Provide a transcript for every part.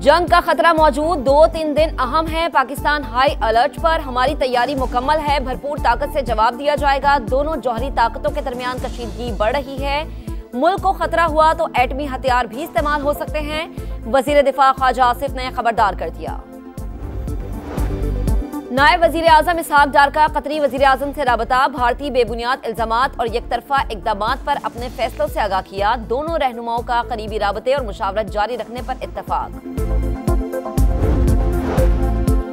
जंग का खतरा मौजूद, 2-3 दिन अहम है। पाकिस्तान हाई अलर्ट पर, हमारी तैयारी मुकम्मल है, भरपूर ताकत से जवाब दिया जाएगा। दोनों जौहरी ताकतों के दरमियान कशीदगी बढ़ रही है। मुल्क को खतरा हुआ तो एटमी हथियार भी इस्तेमाल हो सकते हैं। वजीर दिफा ख्वाजा आसिफ ने खबरदार कर दिया। नायब वजीर आजम इसहाक डार का कतरी वजीर आजम से राबता, भारतीय बेबुनियाद इल्जामात और एकतरफा इकदामात पर अपने फैसलों से आगाह किया। दोनों रहनुमाओं का करीबी राबते और मुशावरत जारी रखने पर इत्तफाक।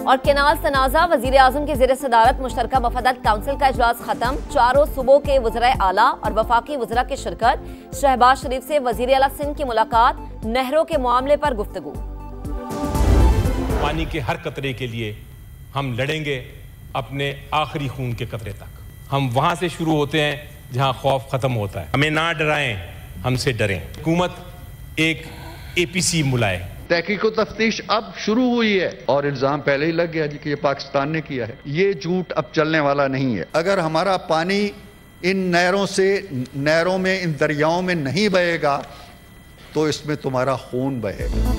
और केनाल तनाज़ा, वजीर आजम की ज़ेर सदारत मुश्तरका मफादात काउंसिल का इजलास खत्म। चारों सूबों के वज़राए आला और वफाकी वज़रा की शिरकत। शहबाज शरीफ से वजीर आला सिंध की मुलाकात, नहरों के मामले पर गुफ्तगू। पानी के हर कतरे के लिए हम लड़ेंगे अपने आखिरी खून के कतरे तक। हम वहां से शुरू होते हैं जहां खौफ खत्म होता है। हमें ना डराएं, हमसे डरें। हुकूमत एक APC मुलाए। तहकीक व तफ्तीश अब शुरू हुई है और इल्जाम पहले ही लग गया जी कि ये पाकिस्तान ने किया है। ये झूठ अब चलने वाला नहीं है। अगर हमारा पानी इन नहरों में, इन दरियाओं में नहीं बहेगा तो इसमें तुम्हारा खून बहेगा।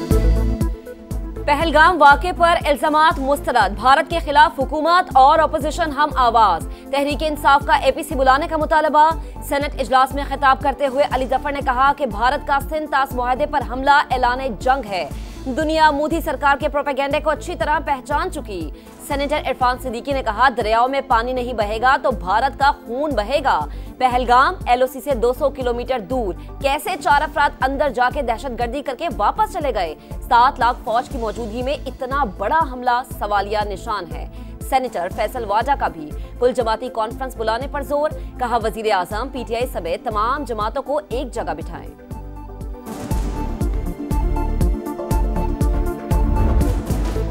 पहलगाम वाक़े पर इल्जामात मुस्तरद, भारत के खिलाफ हुकूमत और अपोजिशन हम आवाज। तहरीक इंसाफ का APC बुलाने का मुतालबा। सेनेट इजलास में खिताब करते हुए अली जफर ने कहा कि भारत का सिंध तास मुआहदे पर हमला ऐलान जंग है। दुनिया मोदी सरकार के प्रोपेगेंडे को अच्छी तरह पहचान चुकी। सेनेटर इरफान सिद्दीकी ने कहा, दरियाओं में पानी नहीं बहेगा तो भारत का खून बहेगा। पहलगाम LOC से 200 किलोमीटर दूर कैसे 4 अफराद अंदर जाके दहशतगर्दी करके वापस चले गए? 7 लाख फौज की मौजूदगी में इतना बड़ा हमला सवालिया निशान है। सेनेटर फैसल वाजा का भी कुल जमाती कॉन्फ्रेंस बुलाने पर जोर। कहा, वजीर आजम PTI समेत तमाम जमातों को एक जगह बिठाएं।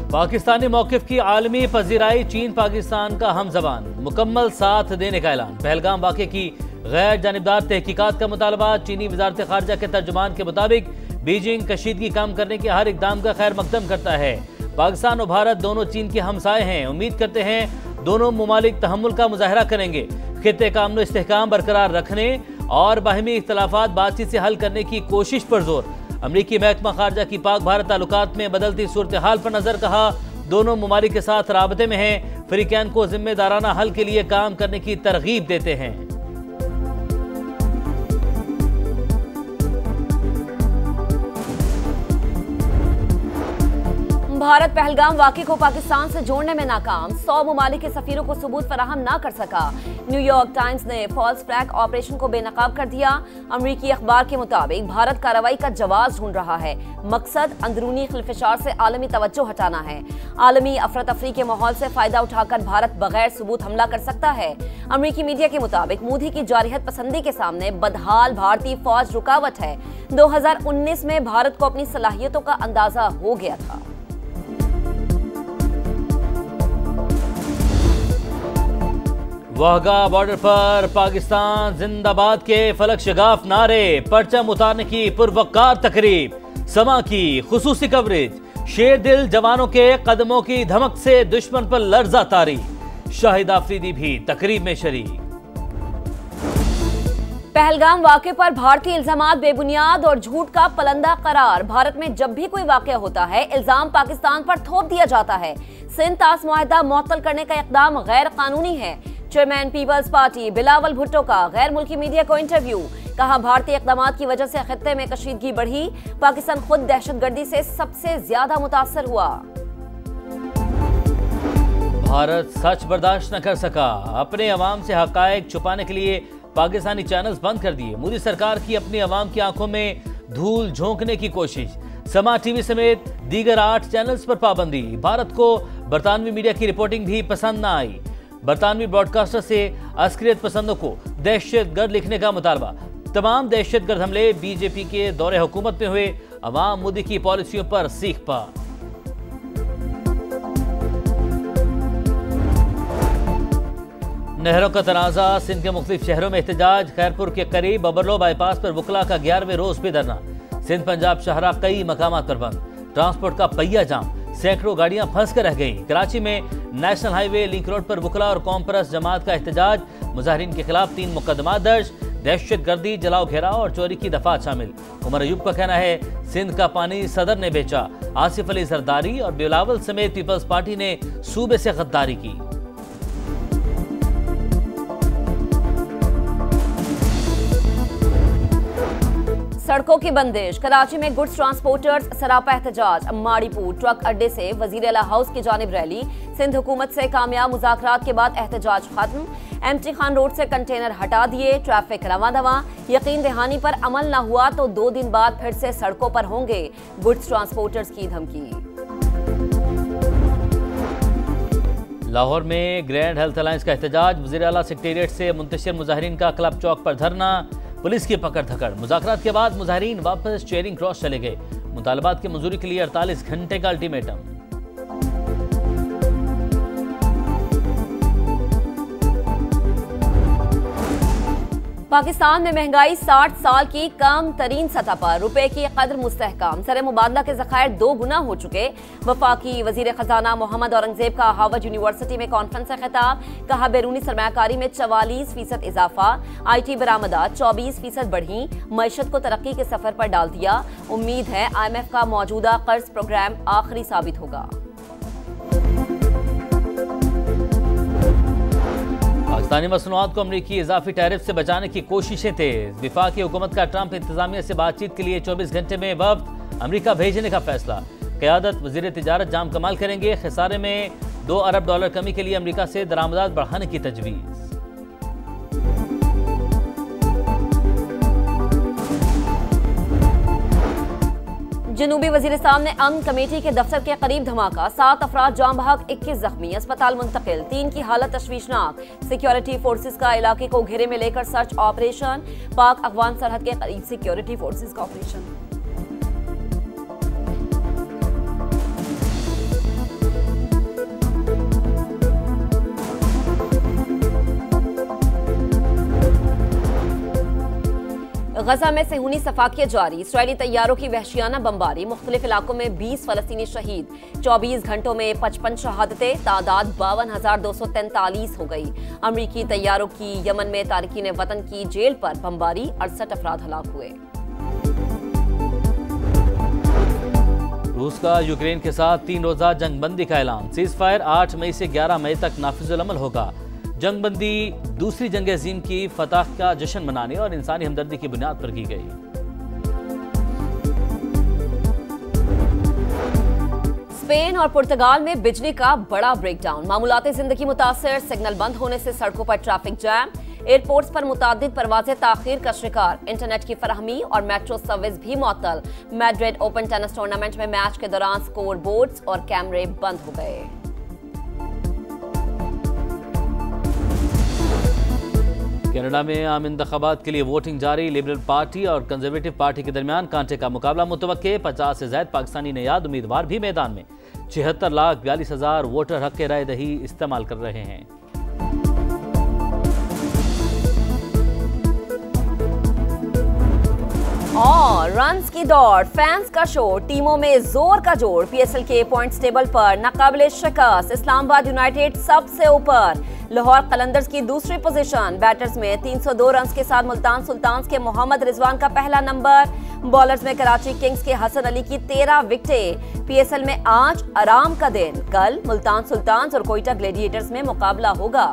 पाकिस्तानी मौक़िफ़ की आलमी पजीराई, चीन पाकिस्तान का हम ज़बान, मुकम्मल साथ देने का ऐलान। पहलगाम वाक़े की गैर जानिबदार तहकीकात का मुतालबा। चीनी वज़ारत ख़ारजा के तर्जुमान के मुताबिक बीजिंग कशीदगी कम करने के हर इक़दाम का खैर मकदम करता है। पाकिस्तान और भारत दोनों चीन के हमसाए हैं। उम्मीद करते हैं दोनों मुमालिक तहम्मुल का मुजाहरा करेंगे। खित्ते का अमन इस्तेहकाम बरकरार रखने और बाहमी इख्तलाफात बातचीत से हल करने की कोशिश पर जोर। अमरीकी महकमा खारजा की पाक भारत ताल्लुकात में बदलती सूरत हाल पर नजर। कहा, दोनों मुमालिक के साथ राबते में हैं। फ्रीकैन को जिम्मेदाराना हल के लिए काम करने की तरगीब देते हैं। भारत पहलगाम वाक़े को पाकिस्तान से जोड़ने में नाकाम। 100 मुमालिक के सफीरों को सबूत फराहम ना कर सका। न्यूयॉर्क टाइम्स ने फॉल्स फ्लैग ऑपरेशन को बेनकाब कर दिया। अमरीकी अखबार के मुताबिक भारत कार्रवाई का जवाब ढूंढ रहा है। मकसद अंदरूनी खिलफिशार से आलमी तवज्जो हटाना है। आलमी अफरा तफरी के माहौल से फायदा उठाकर भारत बगैर सबूत हमला कर सकता है। अमरीकी मीडिया के मुताबिक मोदी की जारहियत पसंदी के सामने बदहाल भारतीय फौज रुकावट है। 2019 में भारत को अपनी सलाहियतों का अंदाजा हो गया था। वाहगा बॉर्डर पर पाकिस्तान जिंदाबाद के फलक शगाफ नारे, परचम उतारने की पुरवकार तकरीब, समा की खुसूसी कवरेज। शेर दिल जवानों के कदमों की धमक से दुश्मन पर लर्जा तारी। शाहिद आफरीदी भी तकरीब में शरीक। पहलगाम वाक़े पर भारतीय इल्जामात बेबुनियाद और झूठ का पलंदा करार। भारत में जब भी कोई वाक़या होता है, इल्जाम पाकिस्तान पर थोप दिया जाता है। सिंध तास मुआहदा मुअत्तल करने का इक़दाम गैर कानूनी है। Chairman Peoples Party Bilawal Bhutto का गैर मुल्की मीडिया को इंटरव्यू। कहा, भारतीय इक़दामात की वजह से खित्ते में कशीदगी बढ़ी। पाकिस्तान खुद दहशतगर्दी से सबसे ज्यादा मुतासर हुआ। भारत सच बर्दाश्त न कर सका। अपने अवाम से हकायक छुपाने के लिए पाकिस्तानी चैनल्स बंद कर दिए। मोदी सरकार की अपनी अवाम की आंखों में धूल झोंकने की कोशिश। समा टीवी समेत दीगर 8 चैनल्स पर पाबंदी। भारत को बरतानवी मीडिया की रिपोर्टिंग भी पसंद न आई। बरतानवी ब्रॉडकास्टर से अस्करियत पसंदों को दहशतगर्द लिखने का मुतालबा। तमाम दहशतगर्द हमले बीजेपी के दौरे हुकूमत में हुए। अवाम मोदी की पॉलिसियों पर सीख पा। नहरों का तनाज़ा, सिंध के मुख्तलिफ शहरों में एहतजाज। खैरपुर के करीब बबरलो बाईपास पर वकला का 11वें रोज भी धरना। सिंध पंजाब शाहरा कई मकामात पर बंद। ट्रांसपोर्ट का पहिया जाम, सैकड़ों गाड़ियां फंस कर रह गईं। कराची में नेशनल हाईवे लिंक रोड पर वकला और कॉम परस्त जमात का एहतजाज। मुजाहिरीन के खिलाफ 3 मुकदमा दर्ज। दहशतगर्दी, जलाओ घेराव और चोरी की दफात शामिल। उमर अयूब का कहना है सिंध का पानी सदर ने बेचा। आसिफ अली जरदारी और बिलावल समेत पीपल्स पार्टी ने सूबे से गद्दारी की। सड़कों की बंदिश, कराची में गुड्स ट्रांसपोर्टर्स सरापा एहतजाज। माड़ीपुर ट्रक अड्डे से वजीर आला हाउस की जानिब रैली। सिंध हुकूमत से कामयाब मुज़ाकरात के बाद एहतजाज खत्म। एमटी खान रोड से कंटेनर हटा दिए। ट्रैफिक रवां दवां। यकीन दहानी पर अमल न हुआ तो 2 दिन बाद फिर से सड़कों पर होंगे गुड्स ट्रांसपोर्टर्स की धमकी। लाहौर में ग्रैंड हेल्थ अलायंस का एहतजाज। वज़ीर आला सेक्रेटेरिएट से मुंतशिर मुजाहिरीन का क्लब चौक पर धरना। पुलिस की पकड़ धकड़। मुज़ाकरात के बाद मुजाहिरीन वापस चेयरिंग क्रॉस चले गए। मुतालबात की मंजूरी के लिए 48 घंटे का अल्टीमेटम। पाकिस्तान में महंगाई 60 साल की कम तरीन सतह पर। रुपए की कदर मुस्तहकम। सरे मुबादला के ज़खायर 2 गुना हो चुके। वफाकी वजीर खजाना मोहम्मद औरंगजेब का हार्वर्ड यूनिवर्सिटी में कॉन्फ्रेंस से खिताब। कहा बैरूनी सरमायाकारी में 44% इजाफा। IT बरामदात 24% बढ़ी। मईशत को तरक्की के सफर पर डाल दिया। उम्मीद है IMF का मौजूदा कर्ज प्रोग्राम आखिरी साबित होगा। पाकिस्तानी मसनूआत को अमरीकी इजाफी टैरिफ से बचाने की कोशिशें तेज। विफाकी हुकूमत का ट्रंप इंतजामिया से बातचीत के लिए 24 घंटे में वफ्द अमरीका भेजने का फैसला। क़यादत वज़ीर तिजारत जाम कमाल करेंगे। खसारे में $2 अरब कमी के लिए अमरीका से दरामदात बढ़ाने की तजवीज़। जनूबी वजीरिस्तान में अमन कमेटी के दफ्तर के करीब धमाका। 7 अफराद जाम बहक, 21 जख्मी। अस्पताल मुंतकिल। 3 की हालत तशवीशनाक। सिक्योरिटी फोर्सेस का इलाके को घेरे में लेकर सर्च ऑपरेशन। पाक अफगान सरहद के करीब सिक्योरिटी फोर्सेस का ऑपरेशन। गजा में सेहूनी सफाकियत जारी। इसराइली तैयारों की वहशियाना बमबारी। मुख्तलिफ इलाकों में 20 फलस्तीनी शहीद। 24 घंटों में 55 शहादतें। तादाद 52,243 हो गई। अमरीकी तैयारों की यमन में तारकीन वतन की जेल पर बमबारी। 68 अफराद हलाक हुए। रूस का यूक्रेन के साथ 3 रोजा जंगबंदी का ऐलान। सीज फायर 8 मई से 11 मई तक नाफिजुल अमल होगा। जंगबंदी दूसरी जंग अजीम की फतह का जश्न मनाने और इंसानी हमदर्दी की बुनियाद पर की गई। स्पेन और पुर्तगाल में बिजली का बड़ा ब्रेकडाउन। मामूलाती जिंदगी मुतासर। सिग्नल बंद होने से सड़कों पर ट्रैफिक जैम। एयरपोर्ट्स पर मुतादिद परवाजें ताखीर का शिकार। इंटरनेट की फराहमी और मेट्रो सर्विस भी मुअत्तल। मैड्रिड ओपन टेनिस टूर्नामेंट में मैच के दौरान स्कोर बोर्ड्स और कैमरे बंद हो गए। कनाडा में आम इंतखाबात के लिए वोटिंग जारी। लिबरल पार्टी और कंजर्वेटिव पार्टी के दरमियान कांटे का मुकाबला मुतवक्के। 50 से ज्यादा पाकिस्तानी नयाद उम्मीदवार भी मैदान में। 76,42,000 वोटर हक के राय दही इस्तेमाल कर रहे हैं। और रन्स की दौड़, फैंस का शोर, टीमों में जोर का जोड़। PSL के पॉइंट्स टेबल पर नाकाबिले शिकस्त। इस्लामाबाद यूनाइटेड सबसे ऊपर। लाहौर कलंदर्स की दूसरी पोजीशन। बैटर्स में 302 रन्स के साथ मुल्तान सुल्तान्स के मोहम्मद रिजवान का पहला नंबर। बॉलर्स में कराची किंग्स के हसन अली की 13 विकेटें। PSL में आज आराम का दिन। कल मुल्तान सुल्तान्स और कोयटा ग्लेडिएटर्स में मुकाबला होगा।